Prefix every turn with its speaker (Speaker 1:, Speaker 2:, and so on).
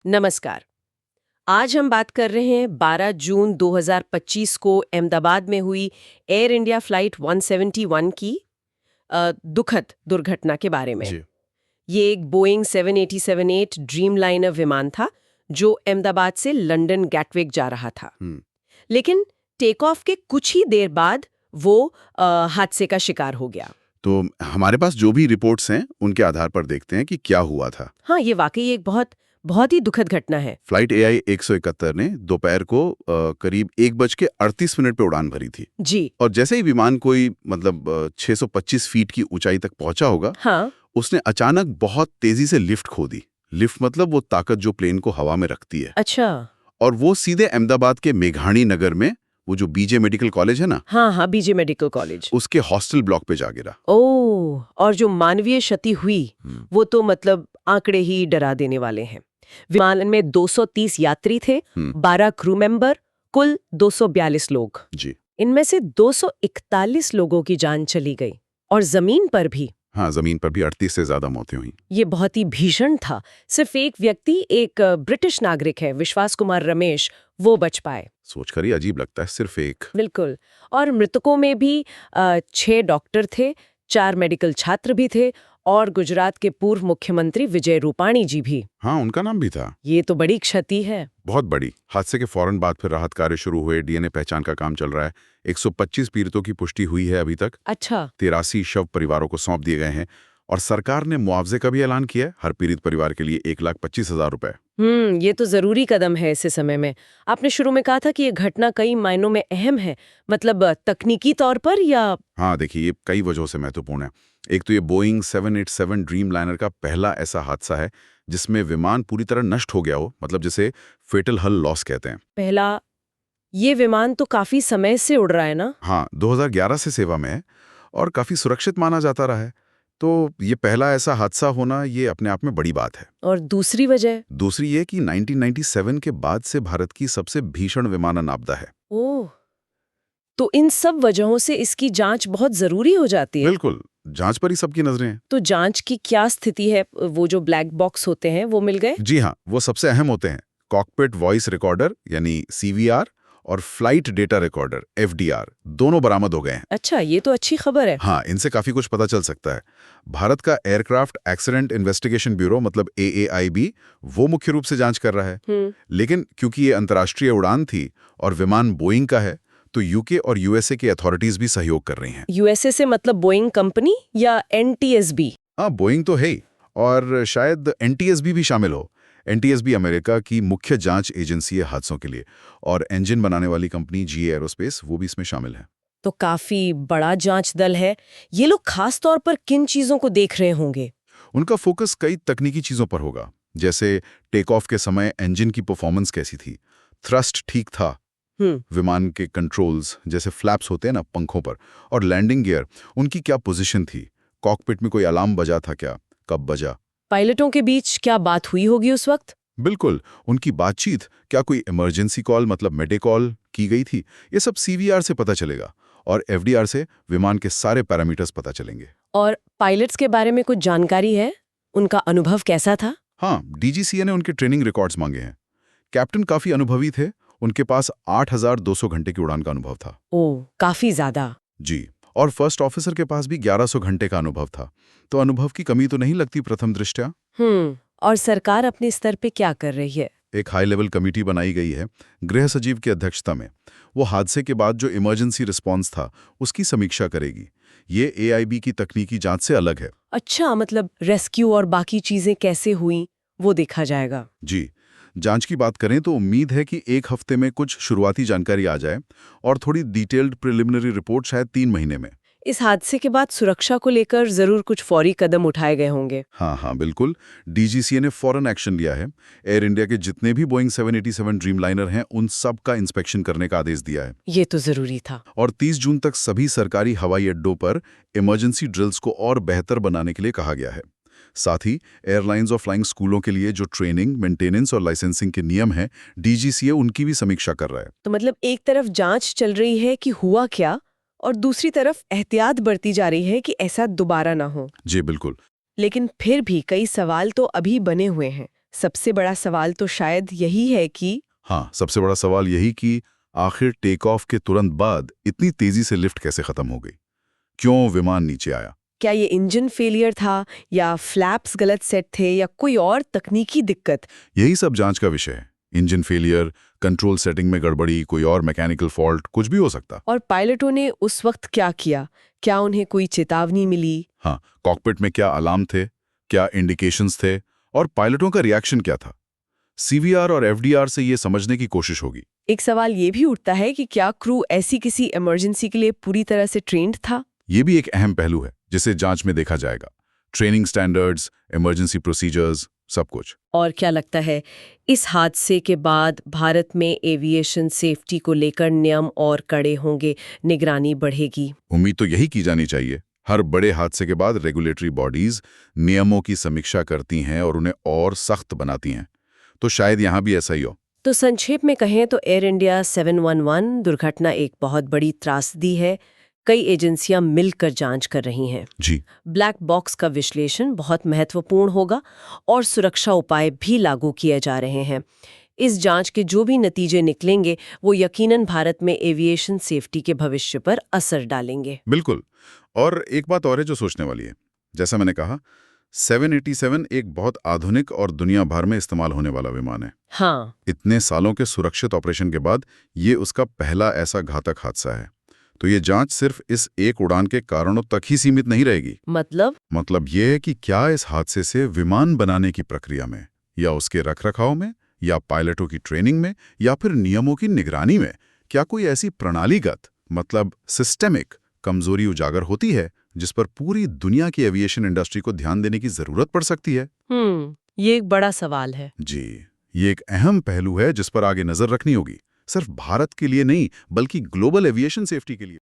Speaker 1: नमस्कार। आज हम बात कर रहे हैं 12 जून 2025 को अहमदाबाद में हुई एयर इंडिया फ्लाइट 171 की दुखद दुर्घटना के बारे में।
Speaker 2: जी।
Speaker 1: ये एक बोइंग 7878 ड्रीमलाइनर विमान था जो अहमदाबाद से लंदन गैटविक जा रहा था। लेकिन टेक ऑफ के कुछ ही देर बाद वो हादसे का शिकार हो गया।
Speaker 2: तो हमारे पास जो भी रिपोर्ट्स हैं उनके आधार पर देखते हैं कि क्या हुआ था।
Speaker 1: हाँ, ये वाकई एक बहुत ही दुखद घटना है।
Speaker 2: फ्लाइट AI 171 ने दोपहर को करीब 1:38 पे उड़ान भरी थी।
Speaker 1: जी।
Speaker 2: और जैसे ही विमान कोई 625 फीट की ऊंचाई तक पहुंचा होगा,
Speaker 1: हाँ।
Speaker 2: उसने अचानक बहुत तेजी से लिफ्ट खो दी। लिफ्ट मतलब वो ताकत जो प्लेन को हवा में रखती है।
Speaker 1: अच्छा।
Speaker 2: और वो सीधे अहमदाबाद के मेघाणी नगर में, वो जो BJ मेडिकल कॉलेज है ना,
Speaker 1: हाँ, BJ मेडिकल कॉलेज,
Speaker 2: उसके हॉस्टल ब्लॉक पे जा गिरा।
Speaker 1: ओह, और जो मानवीय क्षति हुई वो तो आंकड़े ही डरा देने वाले हैं। विमान में 230 यात्री थे, 12 क्रू मेंबर, कुल 242 लोग।
Speaker 2: जी।
Speaker 1: इनमें से 241 लोगों की जान चली गई और जमीन पर भी।
Speaker 2: हाँ, जमीन पर भी 38 से ज्यादा मौतें हुई।
Speaker 1: ये बहुत ही भीषण था। सिर्फ एक व्यक्ति, एक ब्रिटिश नागरिक है, विश्वास कुमार रमेश, वो बच पाए।
Speaker 2: सोचकर ही अजीब लगता है, सिर्फ एक।
Speaker 1: बिल्कुल। और मृतकों में भी 6 डॉक्टर थे, 4 मेडिकल छात्र भी थे और गुजरात के पूर्व मुख्यमंत्री विजय रूपाणी जी भी।
Speaker 2: हाँ, उनका नाम भी था।
Speaker 1: ये तो बड़ी क्षति है।
Speaker 2: बहुत बड़ी। हादसे के फौरन बाद फिर राहत कार्य शुरू हुए। DNA पहचान का काम चल रहा है। 125 पीड़ितों की पुष्टि हुई है अभी तक।
Speaker 1: अच्छा।
Speaker 2: 83 शव परिवारों को सौंप दिए गए हैं और सरकार ने मुआवजे का भी ऐलान किया है, हर पीड़ित परिवार के लिए 1,25,000 रुपए।
Speaker 1: ये तो जरूरी कदम है ऐसे समय में। आपने शुरू में कहा था कि ये घटना कई मायनों में अहम है, तकनीकी तौर पर या?
Speaker 2: हाँ, देखिए, ये कई वजहों से महत्वपूर्ण है। एक तो ये बोइंग 787 ड्रीम लाइनर का पहला ऐसा हादसा है जिसमें विमान पूरी तरह नष्ट हो गया हो, जिसे फेटल हल लॉस कहते हैं।
Speaker 1: पहला। ये विमान तो काफी समय से उड़ रहा है ना?
Speaker 2: हाँ, 2011 से सेवा में है और काफी सुरक्षित माना जाता रहा है। तो ये पहला ऐसा हादसा होना, ये अपने आप में बड़ी बात है।
Speaker 1: और दूसरी वजह?
Speaker 2: दूसरी ये कि 1997 के बाद से भारत की सबसे भीषण विमानन आपदा है।
Speaker 1: ओह, तो इन सब वजहों से इसकी जांच बहुत जरूरी हो जाती है।
Speaker 2: बिल्कुल, जांच पर ही सबकी नजरें हैं।
Speaker 1: तो जांच की क्या स्थिति है? वो जो ब्लैक बॉक्स होते हैं वो मिल गए?
Speaker 2: जी हाँ, वो सबसे अहम होते हैं। कॉकपिट वॉइस रिकॉर्डर यानी CVR और फ्लाइट डेटा रिकॉर्डर FDR दोनों बरामद हो गए हैं।
Speaker 1: अच्छा, ये तो अच्छी खबर है।
Speaker 2: हाँ, इनसे काफी कुछ पता चल सकता है। भारत का aircraft accident investigation bureau AAIB वो मुख्य रूप से जांच कर रहा है। लेकिन क्योंकि ये अंतर्राष्ट्रीय उड़ान थी और विमान बोइंग का है, तो UK और USA की अथॉरिटीज भी सहयोग कर रही हैं।
Speaker 1: USA से बोइंग कंपनी या NTSB?
Speaker 2: हाँ, बोइंग तो है ही और शायद NTSB भी शामिल हो। NTSB अमेरिका की मुख्य जांच एजेंसी है हादसों के लिए, और इंजन बनाने वाली कंपनी GE एरोस्पेस वो भी इसमें शामिल है।
Speaker 1: तो काफी बड़ा जांच दल है। ये लोग खास तौर पर किन चीजों को देख रहे होंगे?
Speaker 2: उनका फोकस कई तकनीकी चीजों पर होगा, जैसे टेक ऑफ के समय इंजन की परफॉर्मेंस कैसी थी, थ्रस्ट ठीक था, विमान के कंट्रोल्स जैसे फ्लैप्स होते हैं ना पंखों पर, और लैंडिंग गियर उनकी क्या पोजीशन थी, कॉकपिट में कोई अलार्म बजा था क्या, कब बजा।
Speaker 1: पायलटों के बीच क्या बात हुई होगी उस वक्त?
Speaker 2: बिल्कुल, उनकी बातचीत, क्या कोई इमरजेंसी कॉल मेडिकॉल की गई थी, ये सब CVR से पता चलेगा और FDR से विमान के सारे पैरामीटर्स पता चलेंगे।
Speaker 1: और पायलट्स के बारे में कुछ जानकारी है? उनका अनुभव कैसा था?
Speaker 2: हाँ, DGCA ने उनके ट्रेनिंग रिकॉर्ड्स मांगे हैं। कैप्टन काफी अनुभवी थे, उनके पास 8,200 घंटे की उड़ान का अनुभव था।
Speaker 1: ओह, काफी ज्यादा।
Speaker 2: जी। और फर्स्ट ऑफिसर के पास भी 1100 घंटे का अनुभव था। तो अनुभव की कमी तो नहीं लगती प्रथम दृष्टया।
Speaker 1: और सरकार अपने स्तर पे क्या कर रही है?
Speaker 2: एक हाई लेवल कमेटी बनाई गई है गृह सचिव की अध्यक्षता में। वो हादसे के बाद जो इमरजेंसी रिस्पांस था उसकी समीक्षा करेगी। ये AIB की तकनीकी जांच से अलग है।
Speaker 1: अच्छा, रेस्क्यू और बाकी चीजें कैसे हुई वो देखा जाएगा।
Speaker 2: जी। जांच की बात करें तो उम्मीद है कि 1 हफ्ते में कुछ शुरुआती जानकारी आ जाए और थोड़ी डिटेल्ड प्रिलिमिनरी रिपोर्ट शायद 3 महीने में।
Speaker 1: इस हादसे के बाद सुरक्षा को लेकर जरूर कुछ फौरी कदम उठाए गए होंगे।
Speaker 2: हाँ, बिल्कुल। DGCA ने फौरन एक्शन लिया है। एयर इंडिया के जितने भी बोइंग 787 ड्रीमलाइनर हैं उन सब का इंस्पेक्शन करने का आदेश दिया है।
Speaker 1: ये तो जरूरी था।
Speaker 2: और 30 जून तक सभी सरकारी हवाई अड्डों पर इमरजेंसी ड्रिल्स को और बेहतर बनाने के लिए कहा गया है। साथ ही एयरलाइंस और फ्लाइंग स्कूलों के लिए जो ट्रेनिंग, मेंटेनेंस और लाइसेंसिंग के नियम हैं, DGCA उनकी भी समीक्षा कर रहा है।
Speaker 1: तो एक तरफ जांच चल रही है कि हुआ क्या, और दूसरी तरफ एहतियात बरती जा रही है कि ऐसा दोबारा ना हो।
Speaker 2: जी बिल्कुल।
Speaker 1: लेकिन फिर भी कई सवाल तो अभी बने हुए हैं। सबसे बड़ा सवाल तो शायद यही है कि
Speaker 2: हाँ, सबसे बड़ा सवाल यही कि आखिर टेक ऑफ के तुरंत बाद इतनी तेजी से लिफ्ट कैसे खत्म हो गई? क्यों विमान नीचे आया?
Speaker 1: क्या ये इंजन फेलियर था या फ्लैप्स गलत सेट थे या कोई और तकनीकी दिक्कत?
Speaker 2: यही सब जांच का विषय है। इंजन फेलियर, कंट्रोल सेटिंग में गड़बड़ी, कोई और मैकेनिकल फॉल्ट, कुछ भी हो सकता।
Speaker 1: और पायलटों ने उस वक्त क्या किया? क्या उन्हें कोई चेतावनी मिली?
Speaker 2: हाँ, कॉकपिट में क्या अलार्म थे, क्या इंडिकेशंस थे और पायलटों का रिएक्शन क्या था? सीवीआर और एफडीआर से ये समझने की कोशिश होगी।
Speaker 1: एक सवाल ये भी उठता है कि क्या क्रू ऐसी किसी इमरजेंसी के लिए पूरी तरह से ट्रेंड था?
Speaker 2: ये भी एक अहम पहलू है जिसे जांच में देखा जाएगा। ट्रेनिंग स्टैंडर्ड्स, इमरजेंसी प्रोसीजर्स, सब कुछ।
Speaker 1: और क्या लगता है, इस हादसे के बाद भारत में एविएशन सेफ्टी को लेकर नियम और कड़े होंगे, निगरानी बढ़ेगी?
Speaker 2: उम्मीद तो यही की जानी चाहिए। हर बड़े हादसे के बाद रेगुलेटरी बॉडीज नियमों की समीक्षा करती हैं और उन्हें और सख्त बनाती हैं। तो शायद यहाँ भी ऐसा ही हो।
Speaker 1: तो संक्षेप में कहें तो एयर इंडिया 711 दुर्घटना एक बहुत बड़ी त्रासदी है। कई एजेंसियां मिलकर जांच कर रही हैं।
Speaker 2: जी,
Speaker 1: ब्लैक बॉक्स का विश्लेषण बहुत महत्वपूर्ण होगा और सुरक्षा उपाय भी लागू किए जा रहे हैं। इस जांच के जो भी नतीजे निकलेंगे वो यकीनन भारत में एविएशन सेफ्टी के भविष्य पर असर डालेंगे।
Speaker 2: बिल्कुल। और एक बात और है जो सोचने वाली है। जैसा मैंने कहा, 787 एक बहुत आधुनिक और दुनिया भर में इस्तेमाल होने वाला विमान है।
Speaker 1: हाँ,
Speaker 2: इतने सालों के सुरक्षित ऑपरेशन के बाद ये उसका पहला ऐसा घातक हादसा है। तो ये जांच सिर्फ इस एक उड़ान के कारणों तक ही सीमित नहीं रहेगी।
Speaker 1: मतलब
Speaker 2: ये है कि क्या इस हादसे से विमान बनाने की प्रक्रिया में या उसके रखरखाव में या पायलटों की ट्रेनिंग में या फिर नियमों की निगरानी में क्या कोई ऐसी प्रणालीगत, मतलब सिस्टेमिक कमजोरी उजागर होती है जिस पर पूरी दुनिया की एविएशन इंडस्ट्री को ध्यान देने की जरूरत पड़ सकती है?
Speaker 1: ये एक बड़ा सवाल है।
Speaker 2: जी, ये एक अहम पहलू है जिस पर आगे नजर रखनी होगी, सिर्फ भारत के लिए नहीं बल्कि ग्लोबल एविएशन सेफ्टी के लिए।